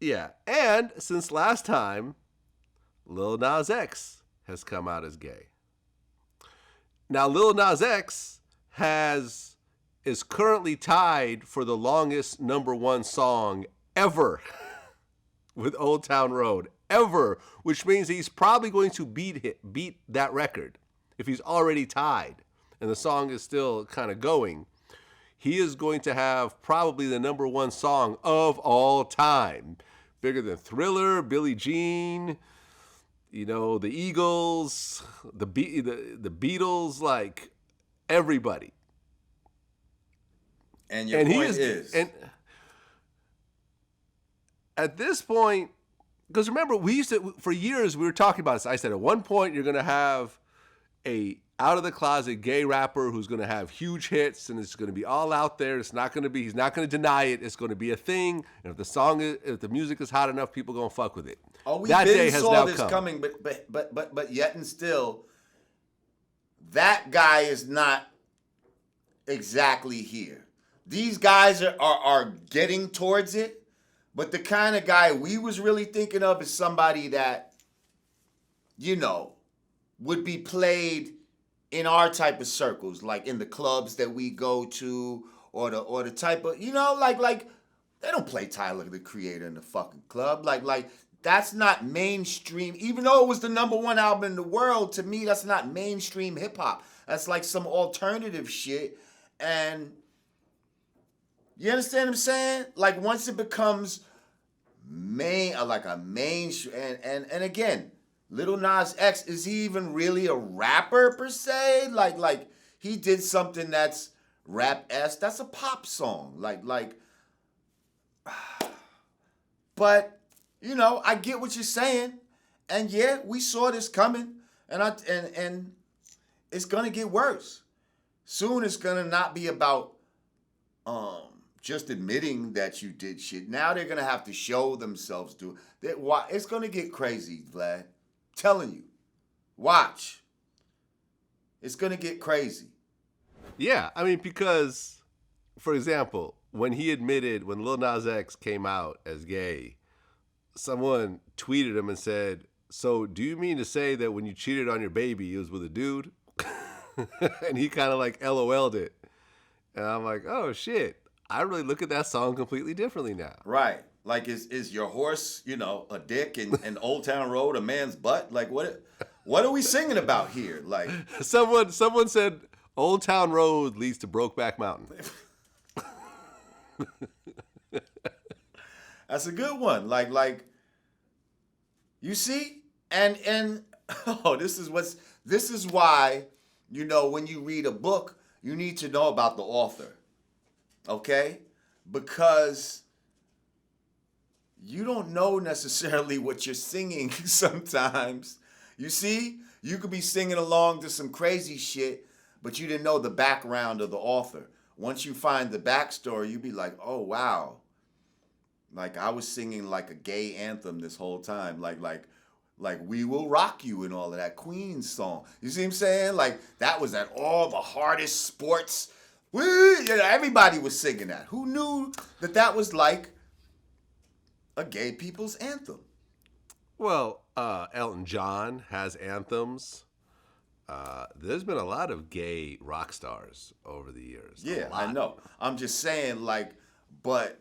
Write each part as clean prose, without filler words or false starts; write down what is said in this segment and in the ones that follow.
Yeah. And since last time, Lil Nas X has come out as gay. Now, Lil Nas X is currently tied for the longest number one song ever with Old Town Road. Ever. Which means he's probably going to beat that record if he's already tied and the song is still kind of going. He is going to have probably the number one song of all time. Bigger than Thriller, Billie Jean, the Eagles, the Beatles, like everybody. And your point is? And at this point, because remember, for years, we were talking about this. I said at one point, you're going to have a out-of-the-closet gay rapper who's going to have huge hits, and it's going to be all out there. He's not going to deny it. It's going to be a thing. And if the music is hot enough, people are going to fuck with it. Oh, we saw this coming, but yet and still, that guy is not exactly here. These guys are getting towards it, but the kind of guy we was really thinking of is somebody that, would be played in our type of circles, like in the clubs that we go to, or the type of, like they don't play Tyler the Creator in the fucking club. Like that's not mainstream. Even though it was the number one album in the world, to me, that's not mainstream hip hop. That's like some alternative shit. And you understand what I'm saying? Like once it becomes like a mainstream, and again, Lil Nas X, is he even really a rapper per se? Like he did something that's rap-esque. That's a pop song. But I get what you're saying, and yeah, we saw this coming, and it's gonna get worse. Soon it's gonna not be about just admitting that you did shit. Now they're gonna have to show themselves to it. It's gonna get crazy, Vlad. Telling you, watch. It's gonna get crazy. Yeah, I mean, because, for example, when Lil Nas X came out as gay, someone tweeted him and said, "So do you mean to say that when you cheated on your baby, it was with a dude?" And he kind of like LOL'd it. And I'm like, oh shit, I really look at that song completely differently now. Right. Like, is your horse, a dick, and Old Town Road a man's butt? Like, what are we singing about here? Like, someone said Old Town Road leads to Brokeback Mountain. That's a good one. Like, you see, and this is why, when you read a book, you need to know about the author, okay? Because you don't know necessarily what you're singing sometimes. You see? You could be singing along to some crazy shit, but you didn't know the background of the author. Once you find the backstory, you be like, oh, wow. Like, I was singing like a gay anthem this whole time. Like We Will Rock You and all of that Queen song. You see what I'm saying? Like, that was at all the hardest sports. Everybody was singing that. Who knew that was like a gay people's anthem? Well, Elton John has anthems. There's been a lot of gay rock stars over the years. Yeah, I know. I'm just saying, but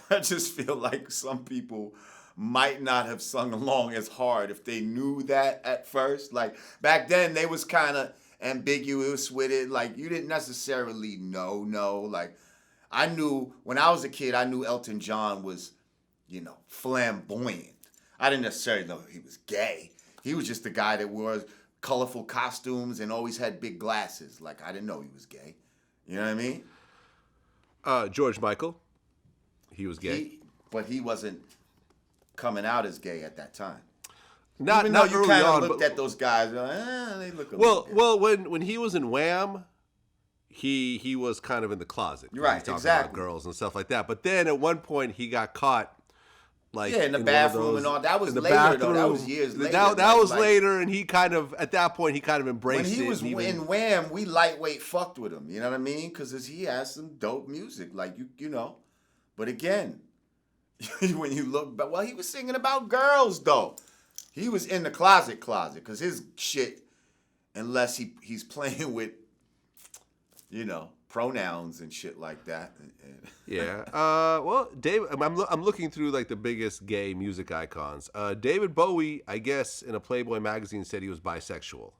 I just feel like some people might not have sung along as hard if they knew that at first. Like, back then, they was kind of ambiguous with it. Like, you didn't necessarily know. Like, I knew, when I was a kid, I knew Elton John was, flamboyant. I didn't necessarily know he was gay. He was just the guy that wore colorful costumes and always had big glasses. Like, I didn't know he was gay. You know what I mean? George Michael, he was gay. But he wasn't coming out as gay at that time. Even though you kind of looked at those guys, they look a little gay. Well, when he was in Wham, he was kind of in the closet. Right, he talked exactly. about girls and stuff like that. But then at one point he got caught, like, in the bathroom and all. That was later, bathroom. though. That was years later. That was later, and he kind of, at that point, he kind of embraced it. When he was in Wham, we lightweight fucked with him. You know what I mean? Because he has some dope music, like you know. But again, when you look back, well, he was singing about girls though. He was in the closet, because his shit, unless he's playing with, pronouns and shit like that. Yeah. Well, David, I'm looking through like the biggest gay music icons. David Bowie, I guess, in a Playboy magazine said he was bisexual,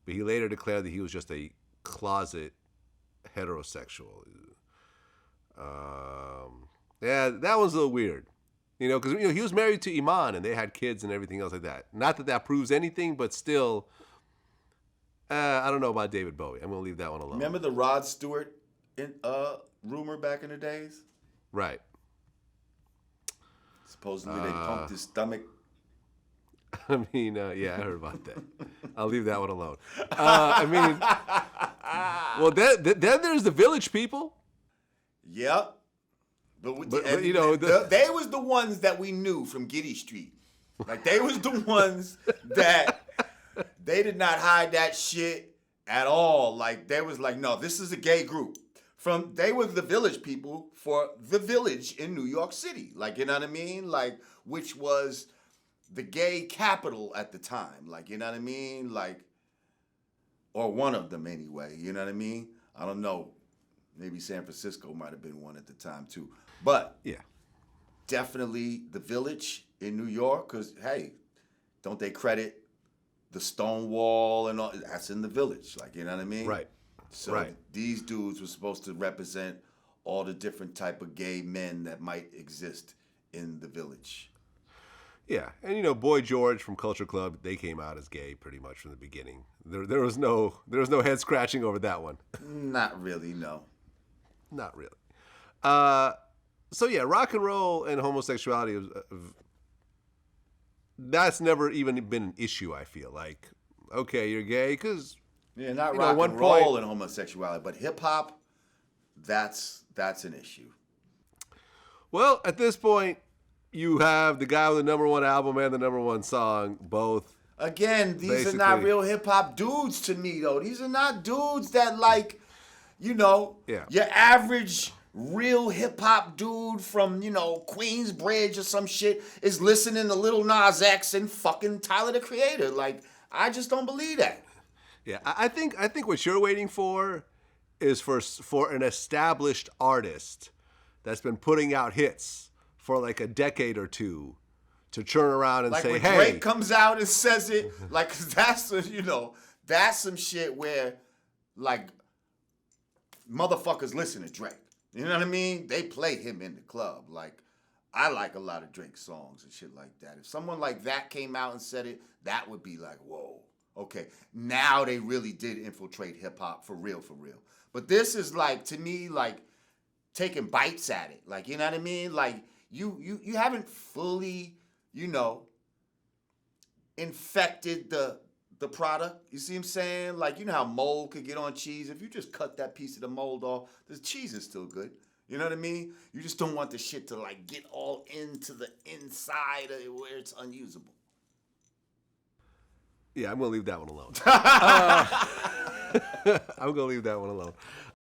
but he later declared that he was just a closet heterosexual. Yeah, that one's a little weird. Because he was married to Iman and they had kids and everything else like that. Not that proves anything, but still, I don't know about David Bowie. I'm gonna leave that one alone. Remember the Rod Stewart rumor back in the days? Right. Supposedly they pumped his stomach. I mean, yeah, I heard about that. I'll leave that one alone. Well, then there's the Village People. Yep. But they was the ones that we knew from Giddy Street. Like, they was the ones that they did not hide that shit at all. Like, they was like, no, this is a gay group. They were the Village People for the Village in New York City. Like, you know what I mean? Like, which was the gay capital at the time. Like, you know what I mean? Like, or one of them anyway. You know what I mean? I don't know. Maybe San Francisco might have been one at the time too. But yeah, definitely the Village in New York, because, hey, don't they credit the Stonewall and all? That's in the Village. Like, you know what I mean? Right. So these dudes were supposed to represent all the different type of gay men that might exist in the Village. Yeah, and Boy George from Culture Club, they came out as gay pretty much from the beginning. There was no head scratching over that one. Not really, no. Not really. So yeah, rock and roll and homosexuality, that's never even been an issue. I feel like, okay, you're gay because not rock and roll and homosexuality, but hip hop, that's an issue. Well, at this point, you have the guy with the number one album and the number one song, both. Again, these are not real hip hop dudes to me, though. These are not dudes that like, your average real hip hop dude from, Queensbridge or some shit is listening to Lil Nas X and fucking Tyler the Creator. Like, I just don't believe that. Yeah, I think what you're waiting for is for an established artist that's been putting out hits for like a decade or two to turn around and like say, when hey. Drake comes out and says it, like, 'cause that's some shit where, like, motherfuckers listen to Drake. You know what I mean? They play him in the club. Like, I like a lot of Drake songs and shit like that. If someone like that came out and said it, that would be like, whoa, okay. Now they really did infiltrate hip hop for real, for real. But this is like, to me, like, taking bites at it. Like, you know what I mean? Like, you haven't fully, infected the product. You see what I'm saying? Like, you know how mold could get on cheese? If you just cut that piece of the mold off, the cheese is still good. You know what I mean? You just don't want the shit to, like, get all into the inside of it where it's unusable. Yeah, I'm going to leave that one alone. I'm going to leave that one alone.